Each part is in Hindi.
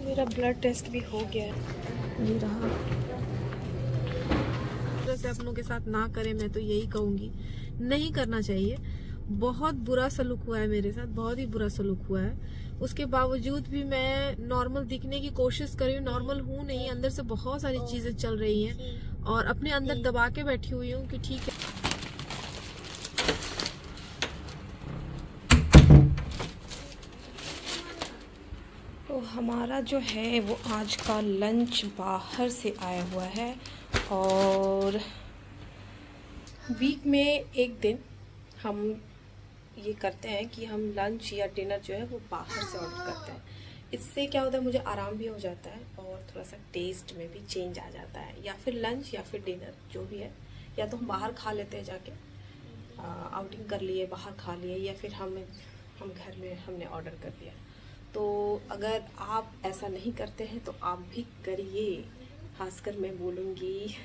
मेरा ब्लड टेस्ट भी हो गया है, ये रहा। से अपनों के साथ ना करें, मैं तो यही कहूंगी, नहीं करना चाहिए। बहुत बुरा सलूक हुआ है मेरे साथ, बहुत ही बुरा सलूक हुआ है। उसके बावजूद भी मैं नॉर्मल दिखने की कोशिश कर रही हूँ, नॉर्मल हूँ नहीं, अंदर से बहुत सारी चीजें चल रही हैं और अपने अंदर दबा के बैठी हुई हूँ कि ठीक है। तो हमारा जो है वो आज का लंच बाहर से आया हुआ है और वीक में एक दिन हम ये करते हैं कि हम लंच या डिनर जो है वो बाहर से ऑर्डर करते हैं। इससे क्या होता है, मुझे आराम भी हो जाता है और थोड़ा सा टेस्ट में भी चेंज आ जाता है। या फिर लंच या फिर डिनर जो भी है, या तो हम बाहर खा लेते हैं जाके, आउटिंग कर लिए, बाहर खा लिए, या फिर हम घर में हमने ऑर्डर कर लिया। तो अगर आप ऐसा नहीं करते हैं तो आप भी करिए। खासकर मैं बोलूँगी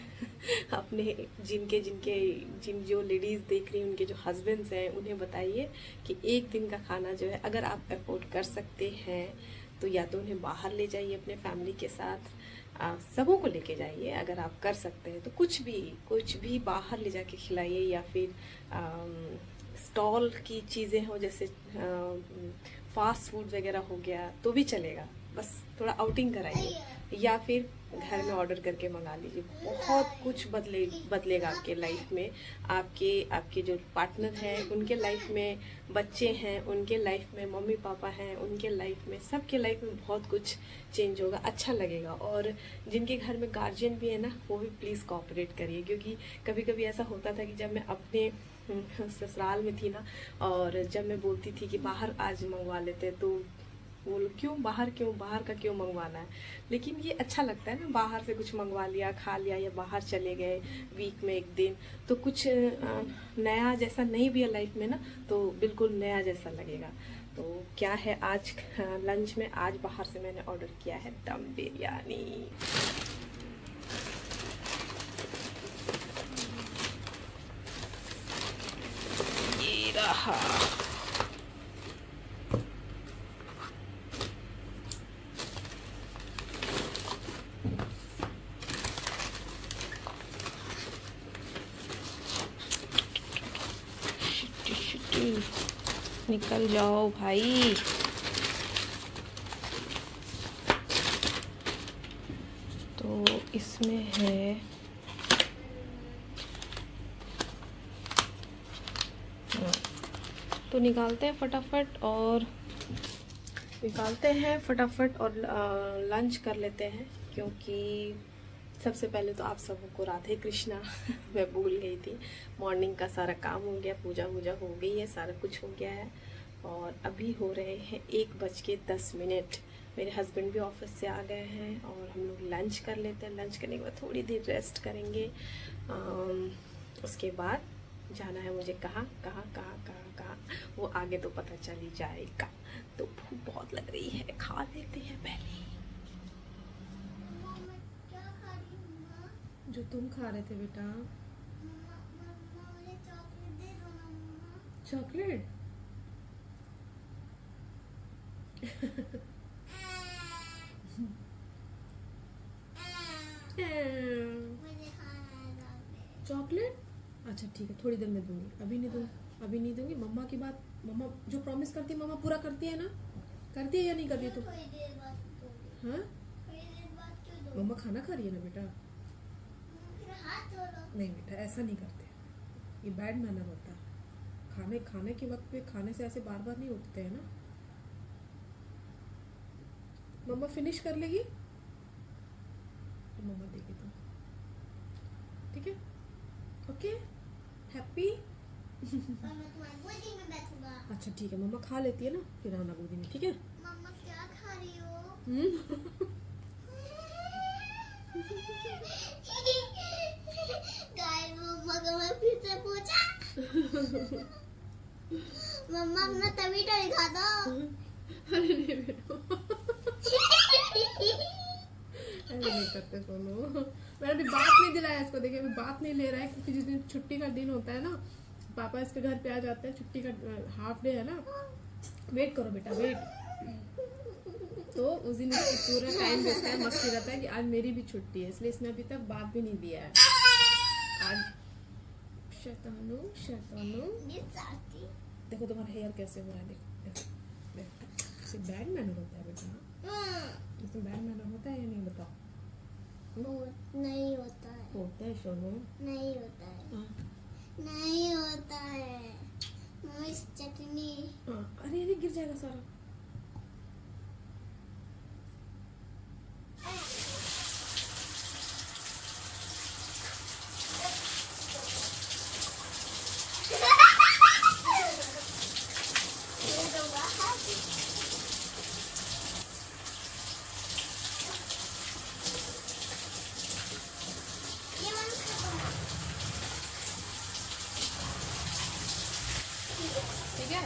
अपने जिन जो लेडीज़ देख रही हैं, उनके जो हस्बैंड्स हैं, उन्हें बताइए कि एक दिन का खाना जो है अगर आप अफोर्ड कर सकते हैं तो या तो उन्हें बाहर ले जाइए अपने फैमिली के साथ, सबों को लेके जाइए। अगर आप कर सकते हैं तो कुछ भी बाहर ले जाके खिलाइए, या फिर स्टॉल की चीज़ें हो, जैसे फास्ट फूड वगैरह हो गया तो भी चलेगा, बस थोड़ा आउटिंग कराइए, या फिर घर में ऑर्डर करके मंगा लीजिए। बहुत कुछ बदलेगा आपके लाइफ में, आपके जो पार्टनर हैं उनके लाइफ में, बच्चे हैं उनके लाइफ में, मम्मी पापा हैं उनके लाइफ में, सबके लाइफ में बहुत कुछ चेंज होगा, अच्छा लगेगा। और जिनके घर में गार्जियन भी है ना, वो भी प्लीज़ कोऑपरेट करिए, क्योंकि कभी कभी ऐसा होता था कि जब मैं अपने ससुराल में थी ना, और जब मैं बोलती थी कि बाहर आज मंगवा लेते, तो वो क्यों बाहर का क्यों मंगवाना है। लेकिन ये अच्छा लगता है ना, बाहर से कुछ मंगवा लिया, खा लिया, या बाहर चले गए वीक में एक दिन, तो कुछ नया जैसा नहीं भी है लाइफ में ना, तो बिल्कुल नया जैसा लगेगा। तो क्या है आज लंच में, आज बाहर से मैंने ऑर्डर किया है दम बिरयानी। ये रहा। निकल जाओ भाई। तो इसमें है तो निकालते हैं फटाफट और लंच कर लेते हैं, क्योंकि सबसे पहले तो आप सबको राधे कृष्णा मैं भूल गई थी। मॉर्निंग का सारा काम हो गया, पूजा हो गई है, सारा कुछ हो गया है, और अभी हो रहे हैं 1:10। मेरे हस्बैंड भी ऑफिस से आ गए हैं और हम लोग लंच कर लेते हैं। लंच करने के बाद थोड़ी देर रेस्ट करेंगे, उसके बाद जाना है मुझे कहाँ वो आगे तो पता चल ही जाएगा। तो भूख बहुत लग रही है, खा लेते हैं पहले। जो तुम खा रहे थे बेटा, चॉकलेट। चॉकलेट, अच्छा ठीक है, थोड़ी देर में दूंगी, अभी नहीं दूंगी। मम्मा की बात, मम्मा जो प्रॉमिस करती है मम्मा पूरा करती है ना, करती है या नहीं करती? तो हाँ, मम्मा खाना खा रही है ना बेटा। नहीं बेटा, ऐसा नहीं करते, ये बैड मैनर होता है। खाने के वक्त पे खाने से ऐसे बार बार नहीं उठते हैं ना। मम्मा फिनिश कर लेगी तो मम्मा देगी तुम, ठीक है? Okay, happy. अच्छा ठीक है, मम्मा खा लेती है ना, फिर आना गोदी में, ठीक है? मम्मा क्या खा रही हो? गाइस, मम्मा को मैं फिर से पूछा। मम्मा अपना टमाटर दिखा दो। अरे नहीं बेटा, ऐसे नहीं करते सोनू। मैंने बात नहीं दिलाया इसको, देखिए अभी बात नहीं ले रहा है, क्योंकि जिस दिन छुट्टी का दिन होता है ना, पापा इसके घर पे आ जाते हैं, छुट्टी का हाफ डे है ना। वेट करो बेटा, वेट। तो उस दिन उसको पूरा टाइम देता है, मस्ती रहता है कि आज मेरी भी छुट्टी है, इसलिए इसने अभी तक बात भी नहीं दिया है। आज शैतानू शैतानू, देखो तुम्हारा हेयर कैसे हो रहा है, देखो इसे बैड मैनर होता है बेटा, इसमें बैड मैनर होता है या नहीं बताओ? नहीं होता है। होता है सोनू, नहीं होता है। नहीं होता है। मिस चटनी। अरे अरे गिर जाएगा सारा। ठीक है।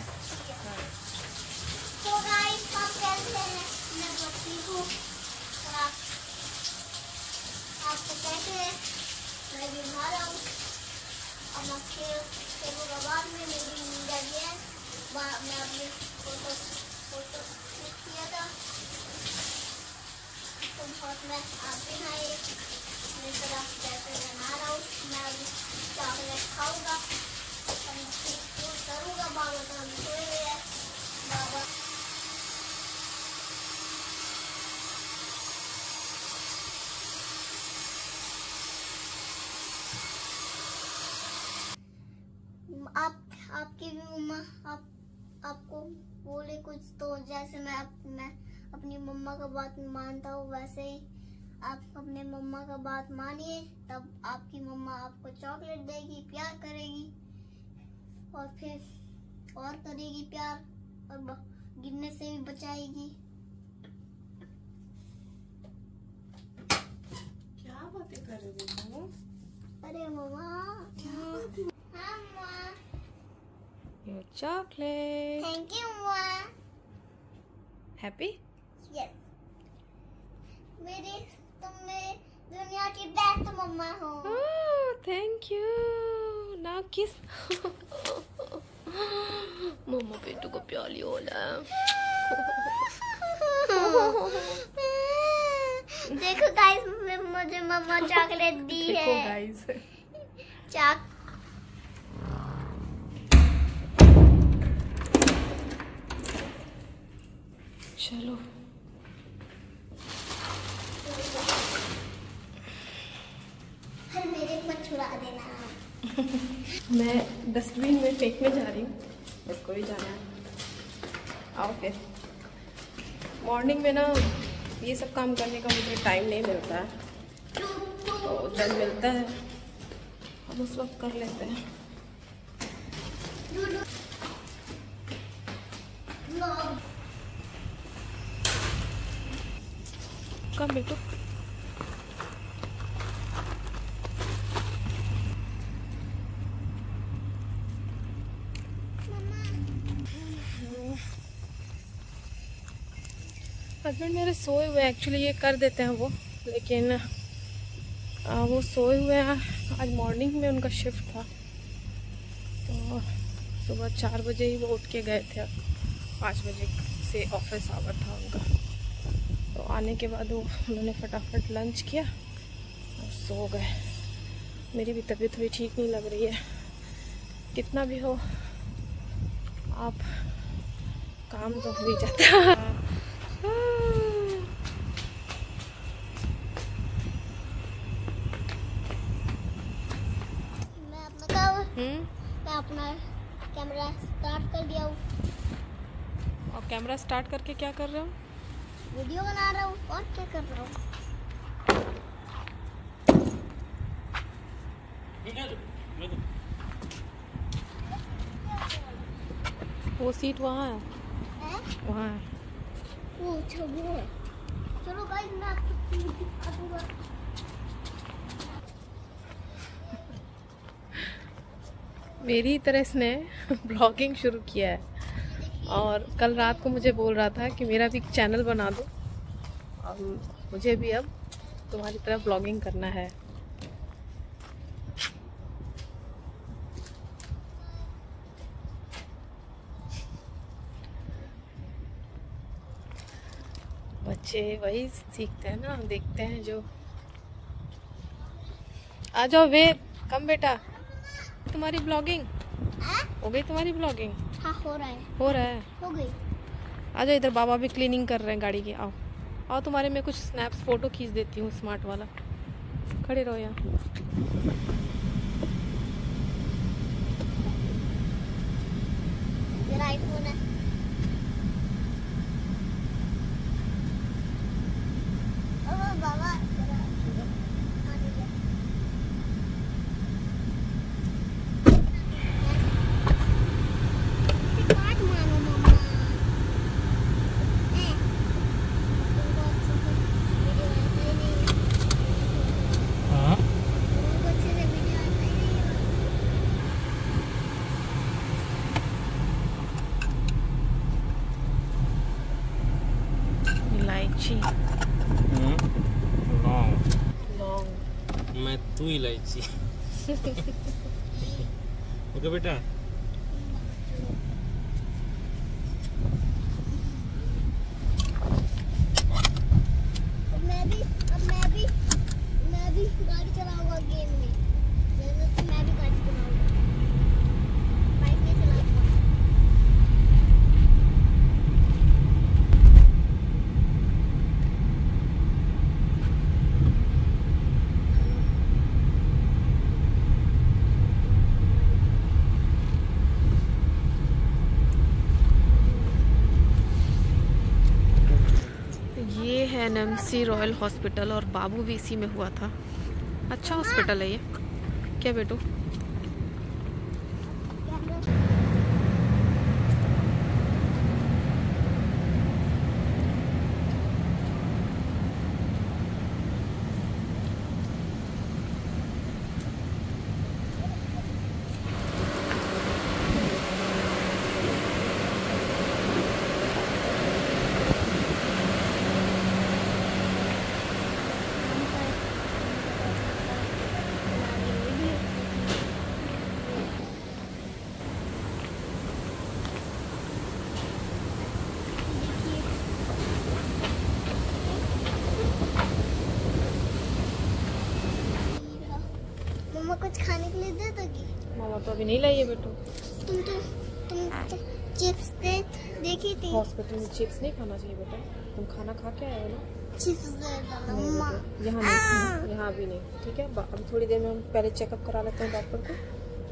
तो गाइस हम खेलते हैं, मैं बच्ची हूँ और आपको कहते हैं मैं बीमार हूँ। अब मैं खेलूँगा बाद में, मेरी नींद आ गई है। मैं अपनी फोटो क्लिक किया था तो बहुत में आप भी आए मेरी तरफ, जैसे मैं नहा रहा हूँ। मैं अभी चॉकलेट खाऊंगा, करूँगा। बाबा तो हम सोए हुए हैं। बाबा आपकी भी मम्मा आपको बोले कुछ, तो जैसे मैं अपनी मम्मा का बात मानता हूँ, वैसे ही आप अपने मम्मा का बात मानिए, तब आपकी मम्मा आपको चॉकलेट देगी, प्यार करेगी और फिर और करेगी प्यार, और गिरने से भी बचाएगी। क्या बातें कर रही हो? अरे मम्मा, हाँ mamma, your chocolate. Thank you mamma. Happy? Yes, तुम मेरी दुनिया की बेस्ट मम्मा हो। Thank you. नाउ किस। मम्मा पेटू को प्याली होला। देखो गाइस, मुझे मम्मा चॉकलेट दी है। देखो गाइस, चलो मेरे मत छुड़ा देना। मैं डस्टबिन में फेंकने जा रही हूँ, इसको भी जाना है। आओ फिर। मॉर्निंग में ना ये सब काम करने का मुझे टाइम नहीं मिलता है, तो जब मिलता है हम उस वक्त कर लेते हैं। कम बेटू। हस्बैंड मेरे सोए हुए, एक्चुअली ये कर देते हैं वो, लेकिन वो सोए हुए हैं। आज मॉर्निंग में उनका शिफ्ट था, तो सुबह 4 बजे ही वो उठ के गए थे। 5 बजे से ऑफिस आवर था उनका, तो आने के बाद वो उन्होंने फटाफट लंच किया और सो गए। मेरी भी तबीयत थोड़ी ठीक नहीं लग रही है। कितना भी हो, आप काम तो हो ही जाता है। मैं अपना कैमरा स्टार्ट कर दिया हूँ। और कैमरा स्टार्ट करके क्या कर रहे हो? वीडियो बना रहा हूँ। और क्या कर रहा हूँ? वो सीट वहाँ है, वहाँ है। वो अच्छा वो है। चलो गाइस, मैं आपको दिखा दूंगा। मेरी तरह इसने ब्लॉगिंग शुरू किया है, और कल रात को मुझे बोल रहा था कि मेरा भी चैनल बना दो, और मुझे भी अब तुम्हारी तरह ब्लॉगिंग करना है। बच्चे वही सीखते हैं ना, देखते हैं जो। आ जाओ वे, कम बेटा। तुम्हारी ब्लॉगिंग हो गई? तुम्हारी ब्लॉगिंग? हाँ हो रहा है। हो रहा है? हो गई। आ जाओ इधर, बाबा भी क्लीनिंग कर रहे हैं गाड़ी की। आओ आओ, तुम्हारे में कुछ स्नैप्स फोटो खींच देती हूँ, स्मार्ट वाला। खड़े रहो यहाँ। मेरा आईफोन है। ओ बाबा इलायची मैं तू इलायची। ओके बेटा। मैं भी गाड़ी चलाऊंगा गेम में। मैं भी गाड़ी चलाऊंगा, बाइक नहीं चलाऊंगा। ये है एनएमसी रॉयल हॉस्पिटल, और बाबू भी इसी में हुआ था। अच्छा हॉस्पिटल है ये। क्या बेटू? मम्मा कुछ खाने के लिए दे दोगी? मामा तो अभी नहीं लाई है बेटू। तुम चिप्स देखी थी। हॉस्पिटल में चिप्स नहीं खाना चाहिए बेटा। तुम खाना खा के आए हो ना? चिप्स दे दो नहीं मम्मा। बेटा, यहाँ नहीं, यहाँ भी नहीं। ठीक है, अभी थोड़ी देर में हम पहले चेकअप करा लेते हैं डॉक्टर को,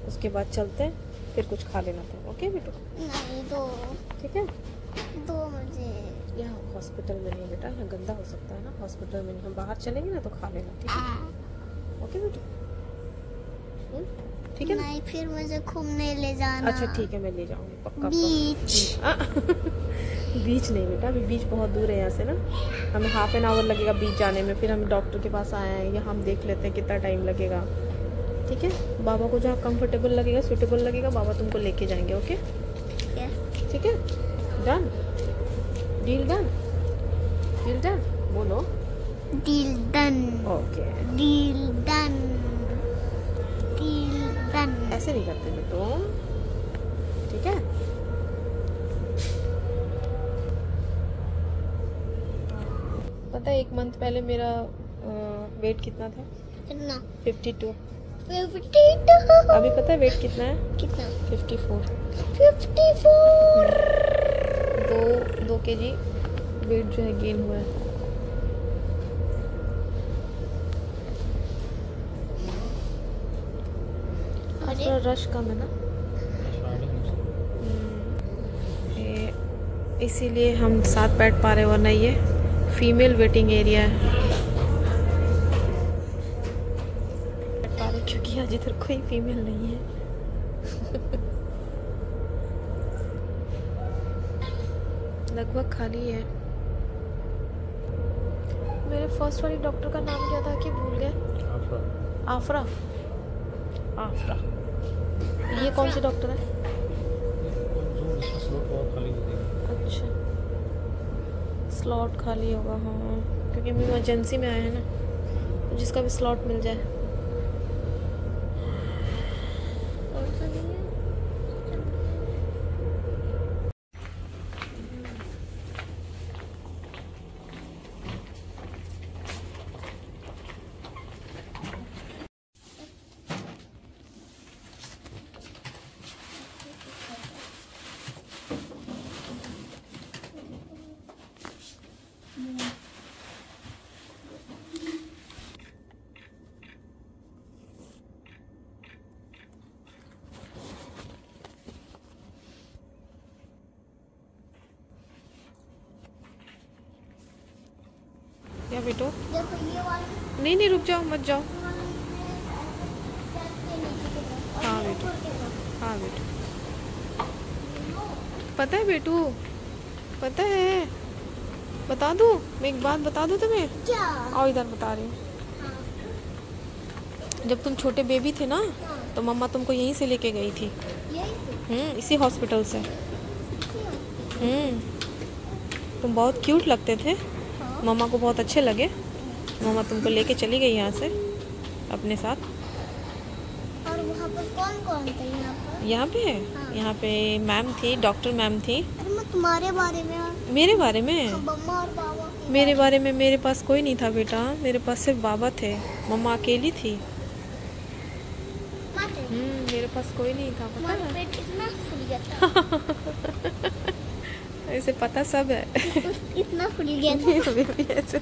उसके बाद चलते हैं, फिर कुछ खा लेना था। ओके बेटू? नहीं दो। ठीक है, दो मुझे। यहाँ हॉस्पिटल में नहीं बेटा, यहाँ गंदा हो सकता है ना। हॉस्पिटल में नहीं, हम बाहर चलेंगे ना तो खा लेना। ठीक है? ओके बेटू? ठीक है ना? नहीं, फिर मुझे घूमने ले जाना। अच्छा ठीक है, मैं ले जाऊंगी पक्का। बीच बीच नहीं बेटा, अभी बीच बहुत दूर है यहाँ से ना। हमें हाफ एन आवर लगेगा बीच जाने में, फिर हम डॉक्टर के पास आए हैं, यहाँ हम देख लेते हैं कितना टाइम लगेगा। ठीक है, बाबा को जहाँ कंफर्टेबल लगेगा, सूटेबल लगेगा, बाबा तुमको लेके जाएंगे। ओके? ठीक है, done? Deal done? Deal done बोलो। Deal done. Okay, deal done. Deal done. ऐसे नहीं करते बेटो। ठीक है, पता है 1 मंथ पहले मेरा वेट कितना था? कितना? 52। 52। अभी पता है वेट कितना है? कितना? 54। 54। 2 kg वेट जो है गेन हुआ है। थोड़ा रश कम है ना, इसीलिए हम साथ बैठ पा रहे, वरना ये फीमेल वेटिंग एरिया है। बैठ पा रहे क्योंकि आज इधर कोई फीमेल नहीं है। लगभग खाली है। मेरे फर्स्ट वाली डॉक्टर का नाम क्या था कि भूल गए? आफरा। आफरा। ये कौन सी डॉक्टर है? अच्छा, स्लॉट खाली होगा। हाँ, क्योंकि हम इमरजेंसी में आए हैं ना, तो जिसका भी स्लॉट मिल जाए। या बेटो, जब ये वाला नहीं नहीं रुक जाओ, मत जाओ। हाँ बेटो, हाँ बेटो, पता है बेटू, पता है, बता दूँ मैं एक बात बता दूँ तुम्हें? क्या? आओ इधर बता रही हूँ। जब तुम छोटे बेबी थे ना, तो मम्मा तुमको यहीं से लेके गई थी। इसी हॉस्पिटल से। तुम बहुत क्यूट लगते थे, मम्मा को बहुत अच्छे लगे, मम्मा तुमको लेके चली गई यहाँ से अपने साथ। और वहाँ पर कौन कौन था यहाँ पर? यहाँ पे हाँ। यहाँ पे मैम थी, डॉक्टर मैम थी। अरे मैं तुम्हारे बारे में मेरे बारे में? मम्मा और पापा के मेरे बारे में मेरे पास कोई नहीं था बेटा, मेरे पास सिर्फ बाबा थे, मम्मा अकेली थी। मेरे पास कोई नहीं था, पता है? पेट कितना फूल गया था। ऐसे पता सब है। इतना फूल गया था।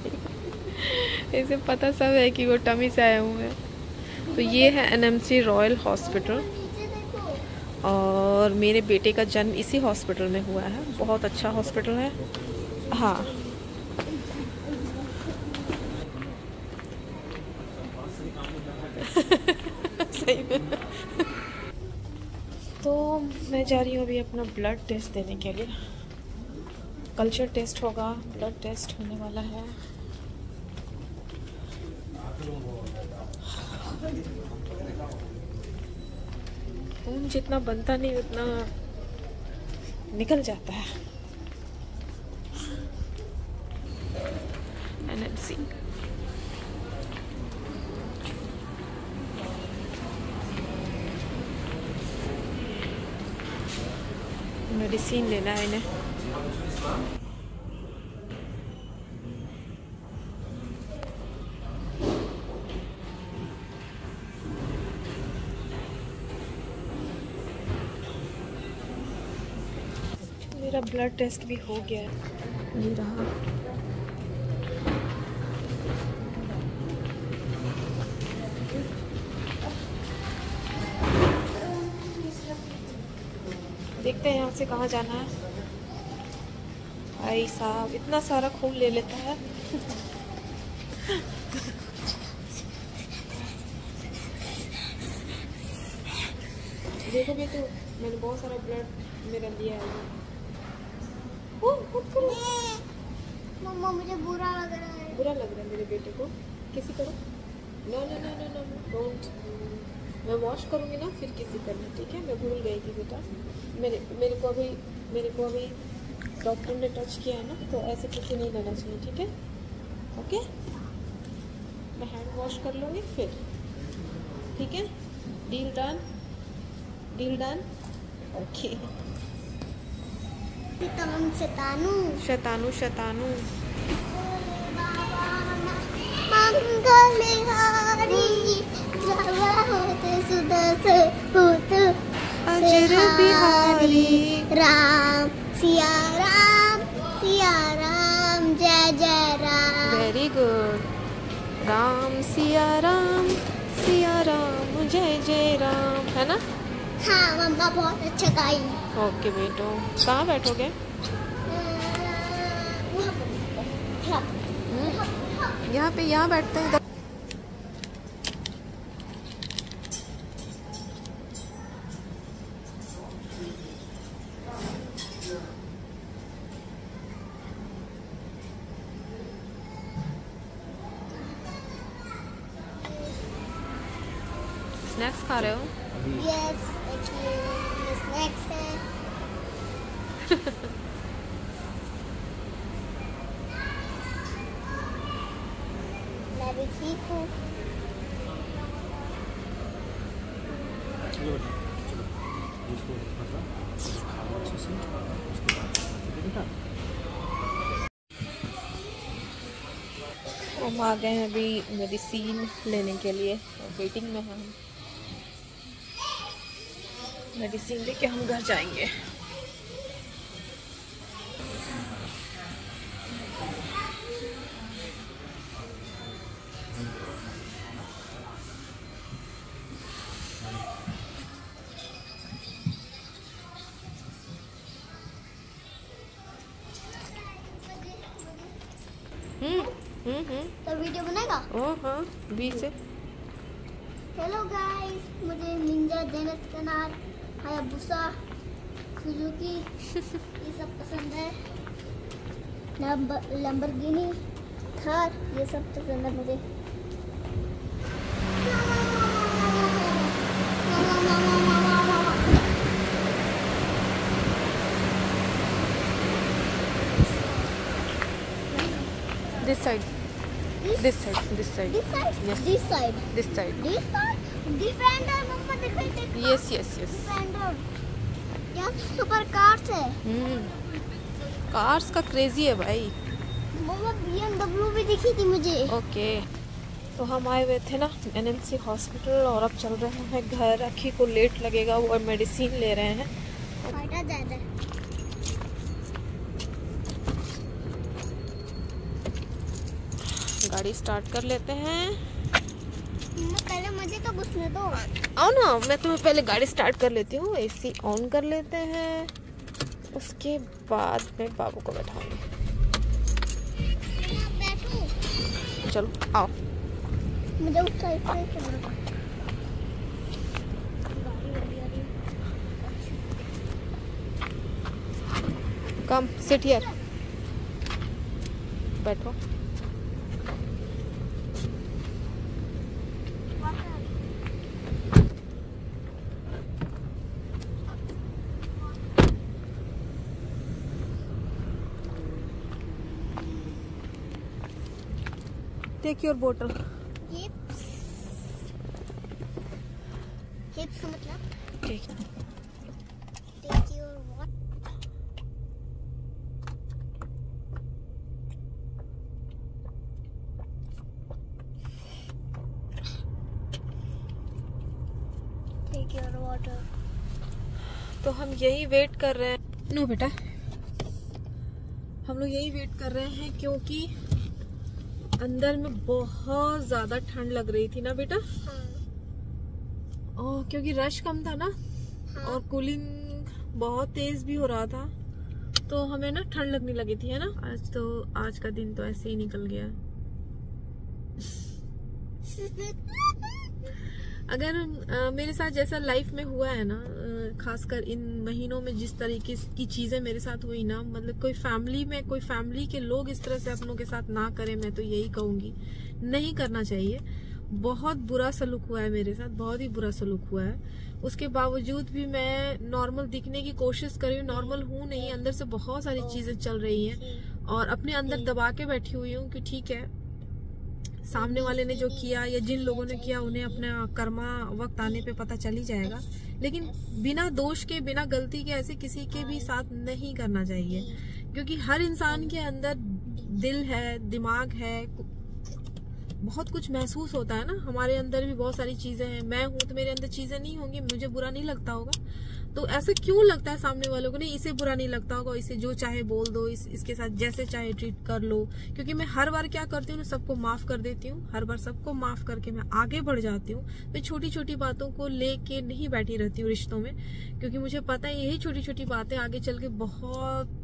ऐसे पता सब है कि वो टमी से आए हुए हैं। तो ये है एनएमसी रॉयल हॉस्पिटल, नीचे देखो। और मेरे बेटे का जन्म इसी हॉस्पिटल में हुआ है। बहुत अच्छा हॉस्पिटल है। हाँ, सही में। तो मैं जा रही हूँ अभी अपना ब्लड टेस्ट देने के लिए। कल्चर टेस्ट होगा, ब्लड टेस्ट होने वाला है। खून जितना बनता नहीं उतना निकल जाता है। एनएमसी मेडिसिन लेना है इन्हें। मेरा ब्लड टेस्ट भी हो गया है, ये रहा। देखते हैं यहाँ से कहाँ जाना है। भाई साहब इतना सारा खून ले लेता है। देखो भी तो मैंने बहुत सारा ब्लड मेरा लिया है। मम्मा मुझे बुरा लग रहा है। बुरा लग रहा है मेरे बेटे को? किसी करो। No no no no no don't. मैं वॉश करूँगी ना फिर किसी करना, ठीक है? मैं भूल गई थी बेटा। मेरे को अभी डॉक्टर ने टच किया है ना, तो ऐसे किसी नहीं लेना चाहिए, ठीक है? ओके, मैं हैंड वॉश कर लूँगी फिर, ठीक है? Deal done, deal done. Okay. शैतानू शैतानू शैतानू। मंगलहारी होते सुदस होत अजर बिहारी राम सिया राम जय जय राम। Very good. राम सिया राम जय जय राम, है ना? हाँ मम्मा बहुत अच्छा गाई। ओके बेटो, कहाँ बैठोगे? यहाँ पे, यहाँ बैठते हैं। स्नैक्स खा रहे हो? यस, ये स्नैक्स है। मैं भी ठीक हूँ। हम आ गए हैं अभी मेडिसिन लेने के लिए, वेटिंग में हैं हम। मेडिसिन लेके हम घर जाएंगे। तो वीडियो बनेगा। ओ हाँ, बी से। हेलो गाइस, मुझे निंजा जेनेस्कनार, हायाबुसा, सुजुकी ये सब पसंद है। लैम्बोर्गिनी, थार ये सब पसंद है मुझे। This side. This side. This side. This side? Yes. This side. This side. This side? Defender, मम्मा देखो। Yes, yes, yes. Defender। यहाँ सुपर कार्स है। कार्स का क्रेजी है भाई। मम्मा BMW भी दिखी थी मुझे। ओके। तो हम आए हुए थे ना NMC हॉस्पिटल और अब चल रहे हैं घर। अखी को लेट लगेगा, वो मेडिसिन ले रहे हैं। फायदा ज्यादा है। गाड़ी स्टार्ट कर लेते हैं। पहले मुझे तो घुसने दो। आओ ना, मैं तुम्हें पहले गाड़ी स्टार्ट कर लेती हूँ। AC ऑन कर लेते हैं, उसके बाद मैं बाबू को बैठाऊंगी। चलो आओ। मुझे उस साइड से चलना। कम सिट हियर, बैठो। टेक योर बोतल। हिप्स मतलब ठीक। Take your what? Take your water. तो हम यही वेट कर रहे हैं। नो बेटा, हम लोग यही वेट कर रहे हैं क्योंकि अंदर में बहुत ज्यादा ठंड लग रही थी ना बेटा। हाँ। क्योंकि रश कम था ना। हाँ। और कूलिंग बहुत तेज भी हो रहा था, तो हमें ना ठंड लगने लगी थी, है ना। आज का दिन तो ऐसे ही निकल गया। अगर मेरे साथ जैसा लाइफ में हुआ है ना, खासकर इन महीनों में जिस तरीके की चीजें मेरे साथ हुई ना, मतलब कोई फैमिली के लोग इस तरह से अपनों के साथ ना करें, मैं तो यही कहूंगी, नहीं करना चाहिए। बहुत बुरा सलूक हुआ है मेरे साथ, बहुत ही बुरा सलूक हुआ है। उसके बावजूद भी मैं नॉर्मल दिखने की कोशिश कर रही हूँ। नॉर्मल हूँ नहीं, अंदर से बहुत सारी चीजें चल रही हैं और अपने अंदर दबा के बैठी हुई हूँ कि ठीक है, सामने वाले ने जो किया या जिन लोगों ने किया उन्हें अपना कर्मा वक्त आने पे पता चल ही जाएगा। लेकिन बिना दोष के, बिना गलती के ऐसे किसी के भी साथ नहीं करना चाहिए, क्योंकि हर इंसान के अंदर दिल है, दिमाग है, बहुत कुछ महसूस होता है ना। हमारे अंदर भी बहुत सारी चीजें हैं। मैं हूं तो मेरे अंदर चीजें नहीं होंगी, मुझे बुरा नहीं लगता होगा। तो ऐसा क्यों लगता है सामने वालों को, नहीं इसे बुरा नहीं लगता होगा, इसे जो चाहे बोल दो, इसके साथ जैसे चाहे ट्रीट कर लो। क्योंकि मैं हर बार क्या करती हूँ, सबको माफ कर देती हूँ। हर बार सबको माफ करके मैं आगे बढ़ जाती हूँ। मैं छोटी छोटी बातों को लेके नहीं बैठी रहती हूँ रिश्तों में, क्योंकि मुझे पता है यही छोटी छोटी बातें आगे चल के बहुत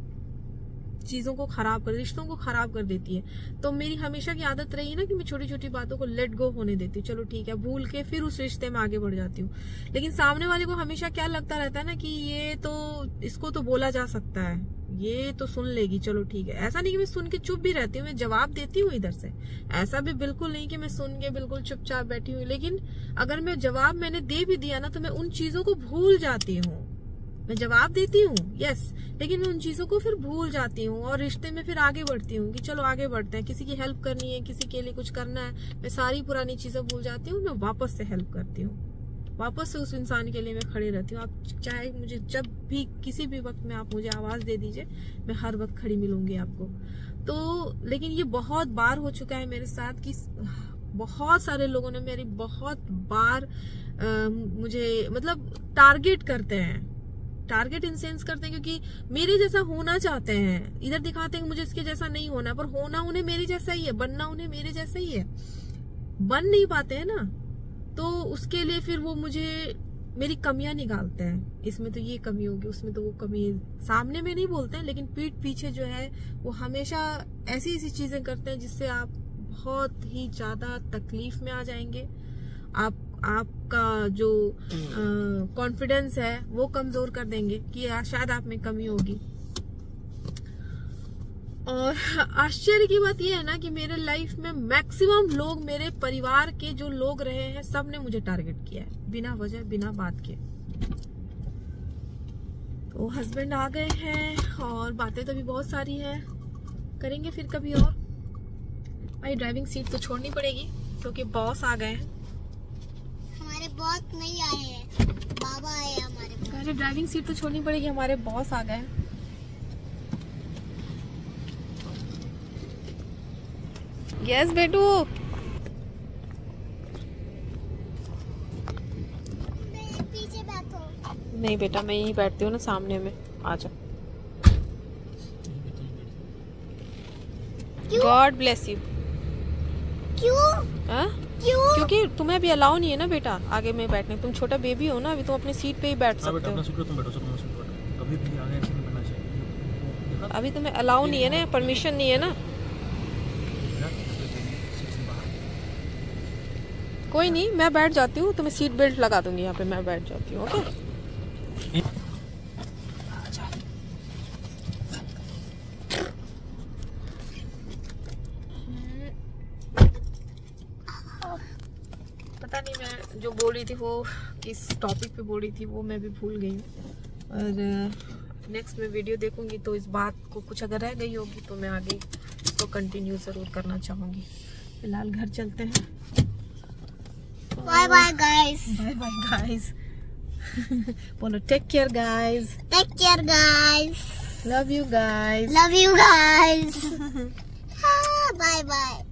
चीजों को खराब कर, रिश्तों को खराब कर देती है। तो मेरी हमेशा की आदत रही है ना कि मैं छोटी छोटी बातों को लेट गो होने देती हूँ। चलो ठीक है, भूल के फिर उस रिश्ते में आगे बढ़ जाती हूँ। लेकिन सामने वाले को हमेशा क्या लगता रहता है ना कि ये तो, इसको तो बोला जा सकता है, ये तो सुन लेगी, चलो ठीक है। ऐसा नहीं कि मैं सुन के चुप भी रहती हूँ, मैं जवाब देती हूँ इधर से। ऐसा भी बिल्कुल नहीं कि मैं सुन के बिल्कुल चुपचाप बैठी हूँ। लेकिन अगर मैं जवाब मैंने दे भी दिया ना, तो मैं उन चीजों को भूल जाती हूँ। मैं जवाब देती हूँ यस, लेकिन मैं उन चीजों को फिर भूल जाती हूँ और रिश्ते में फिर आगे बढ़ती हूँ कि चलो आगे बढ़ते हैं। किसी की हेल्प करनी है, किसी के लिए कुछ करना है, मैं सारी पुरानी चीजें भूल जाती हूँ। मैं वापस से हेल्प करती हूँ, वापस से उस इंसान के लिए मैं खड़ी रहती हूँ। आप चाहे मुझे जब भी किसी भी वक्त में आप मुझे आवाज दे दीजिए, मैं हर वक्त खड़ी मिलूंगी आपको। तो लेकिन ये बहुत बार हो चुका है मेरे साथ कि बहुत सारे लोगों ने मेरी बहुत बार मुझे मतलब टारगेट करते हैं, टारगेट इन सेंस करते हैं क्योंकि मेरे जैसा होना चाहते हैं। इधर दिखाते हैं कि मुझे इसके जैसा नहीं होना, पर होना उन्हें मेरे जैसा ही है, बनना उन्हें मेरे जैसा ही है। बन नहीं पाते हैं ना, तो उसके लिए फिर वो मुझे मेरी कमियां निकालते हैं। इसमें तो ये कमी होगी, उसमें तो वो कमी है। सामने में नहीं बोलते हैं, लेकिन पीठ पीछे जो है वो हमेशा ऐसी ऐसी चीजें करते हैं जिससे आप बहुत ही ज्यादा तकलीफ में आ जाएंगे। आपका जो कॉन्फिडेंस है वो कमजोर कर देंगे कि शायद आप में कमी होगी। और आश्चर्य की बात यह है ना कि मेरे लाइफ में मैक्सिमम लोग, मेरे परिवार के जो लोग रहे हैं, सबने मुझे टारगेट किया है बिना वजह, बिना बात के। तो हस्बैंड आ गए हैं और बातें तो भी बहुत सारी हैं, करेंगे फिर कभी और। भाई ड्राइविंग सीट तो छोड़नी पड़ेगी क्योंकि बॉस आ गए हैं। हमारे बॉस नहीं आए हैं, बाबा आए हैं हमारे पास। अरे ड्राइविंग सीट तो छोड़नी पड़ेगी, हमारे बॉस आ गए हैं। यस बेटू। पीछे बैठो। नहीं बेटा, मैं यहीं बैठती हूँ ना सामने में, आ जाओ। God bless you. क्यों? हाँ? क्यों? क्योंकि तुम्हें अभी अलाउ नहीं है ना बेटा आगे में बैठने। तुम छोटा बेबी हो ना, अभी तुम अपनी सीट पे ही बैठ सकते हो। तुम बैठो, कभी भी आगे ऐसे नहीं बैठना चाहिए। अभी तुम्हें अलाउ नहीं है ना, परमिशन नहीं है ना। कोई नहीं, मैं बैठ जाती हूँ, तुम्हें सीट बेल्ट लगा दूंगी यहाँ पे, मैं बैठ जाती हूँ। ओके पता नहीं मैं जो बोल रही थी वो किस टॉपिक पे बोल रही थी, वो मैं भी भूल गई हूँ। और नेक्स्ट में वीडियो देखूंगी तो इस बात को कुछ अगर रह गई होगी तो मैं आगे इसको कंटिन्यू जरूर करना चाहूंगी। फिलहाल घर चलते हैं। Bye bye guys. Bye bye guys. बोलो take care guys. Take care guys. Love you guys. Love you guys. Bye bye.